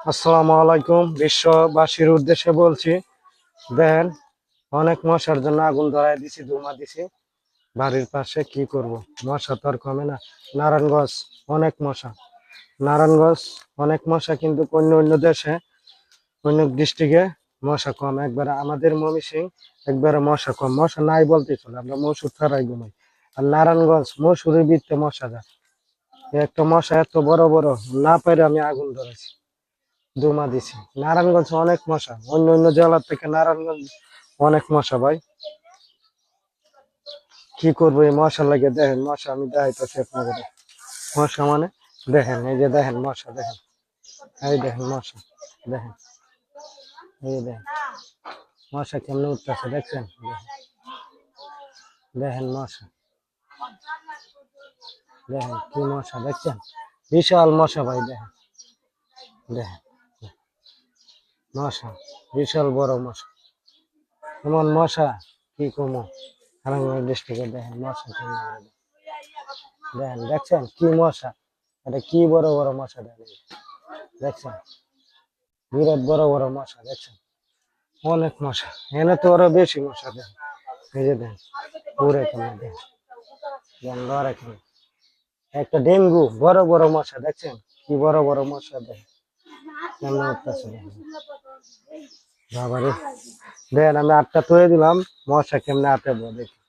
আসসালামু আলাইকুম। বিশ্ববাসীর উদ্দেশ্যে বলছি, দেখেন অনেক মশার জন্য আগুন ধরাই দিছি, ধুমা দিছি বাড়ির পাশে। কি করব, মশা তো আর কমে না। নারায়ণগঞ্জ অনেক মশা, নারায়ণগঞ্জ অনেক মশা, কিন্তু অন্য অন্য দেশে, অন্য ডিস্ট্রিক্টে মশা কম। একবারে আমাদের ময়মনসিংহ একবারে মশা কম, মশা নাই বলতে চলে, আমরা মসুর ছাড়াই ঘুমাই। আর নারায়ণগঞ্জ মসুরের ভিতরে মশা যায়। একটা মশা এত বড় বড়, না পারে আমি আগুন ধরেছি, ধুমা দিছি। নারায়ণগঞ্জ অনেক মশা, অন্য অন্য জেলার থেকে নারায়ণগঞ্জ অনেক মশা ভাই। কি করবো এই মশা লাগে, দেখেন মশা আমি দেখাইতেছি আপনাদের। মশা মানে দেখেন, এই যে দেখেন মশা, দেখেন এই দেখেন মশা, দেখেন এই দেখেন মশা কেমনে উঠতেছে, দেখছেন? দেখেন মশা, দেখেন কি মশা, দেখছেন? বিশাল মশা ভাই, দেখেন দেখেন মশা, বিশাল বড় মশা। এমন মশা কি কমো নারায়ণগঞ্জ ডিস্ট্রিক্টে। দেখেন মশা কেমন, দেখেন দেখছেন কি মশা, এটা কি বড় বড় মশা, দেখেন দেখছেন, বিরাট বড় বড় মশা, দেখছেন অনেক মশা। এনে তো আরো বেশি মশা, দেখেন এই যে দেখেন পুরে কেমন, দেখেন দেখেন লড়ে কেমন। একটা ডেঙ্গু বড় বড় মশা, দেখছেন কি বড় বড় মশা, দেখেন কেমন উঠতেছে, দেখেন বাবারে। দেখেন আমি আটটা তৈরি দিলাম, মশা কেমনে আটে দেখেন,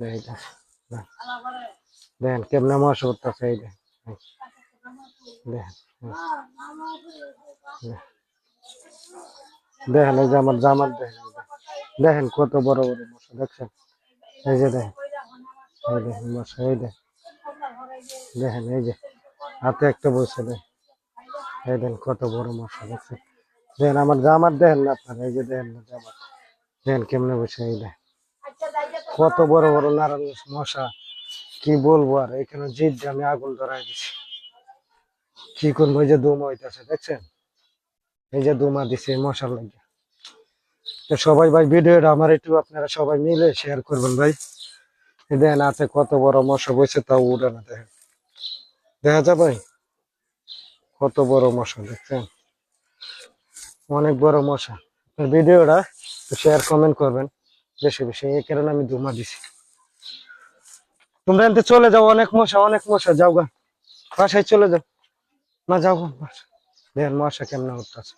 দেখেন দেখেন কেমনে মশা উঠতেছে, এই দেখেন দেখেন দেখেন এই যে আমার জামার, দেখেন দেখেন কত বড় বড় মশা, দেখছেন এই যে দেখেন, এই দেখেন মশা, এই দেখেন দেখেন এই যে হাতে একটা বসে, দেখেন এই দেখেন কত বড় মশা, দেখছেন? দেখেন আমার জামার, দেখেন না আপনার, এই যে দেখেন না জামার, দেখেন কেমনে বসে, এই দেখেন কত বড় বড় নারায়ণ মশা। কি বলবো আর, এখানে জিদ দিয়ে আমি আগুন ধরাই দিছি। কি করবো, এই যে ধুমা হইতেছে, দেখছেন এই যে ধুমা দিছে মশার লাগে। তো সবাই ভাই ভিডিওটা আমার একটু আপনারা সবাই মিলে শেয়ার করবেন ভাই। দেখেন আছে কত বড় মশা বসে, তাও উড়ে না, দেখেন দেখা যায় ভাই কত বড় মশা, দেখছেন অনেক বড় মশা। ভিডিওটা শেয়ার কমেন্ট করবেন বেশি বেশি, এই কারণে আমি ধুমা দিছি। তোমরা এনতে চলে যাও, অনেক মশা, অনেক মশা, যাও গা বাসায় চলে যাও, না যাও গা বাসায়। দেখেন মশা কেমনে উঠতেছে।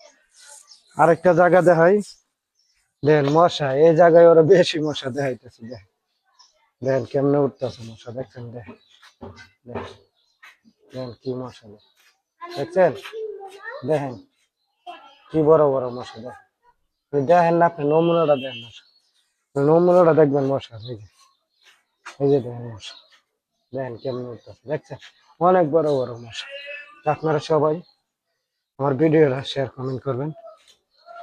আরেকটা জায়গা দেখাই, দেখেন মশা এই জায়গায় ওরা বেশি মশা দেখাইতেছে, দেখেন দেখেন কেমনে উঠতেছে মশা, দেখছেন দেখেন দেখেন দেখেন কি মশা, দেখছেন দেখেন কি বড় বড় মশা, দেখেন দেখেন না আপনি নমুনাটা, দেখেন মশা নমুনাটা দেখবেন মশা, এই যে দেখেন মশা, দেখেন কেমনে উঠতেছে, দেখছেন অনেক বড় বড় মশা। আপনারা সবাই আমার ভিডিওটা শেয়ার কমেন্ট করবেন,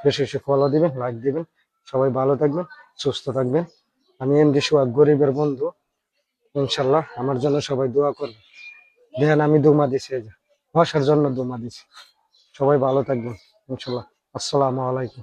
বেশি বেশি ফলো দিবেন, লাইক দিবেন। সবাই ভালো থাকবেন, সুস্থ থাকবেন। আমি এমডি সোহাগ, গরিবের বন্ধু। ইনশাল্লাহ আমার জন্য সবাই দোয়া করবেন। দেখেন আমি দুমা দিছি, এই যে মশার জন্য দুমা দিছি। সবাই ভালো থাকবেন ইনশাল্লাহ। আসসালামু আলাইকুম।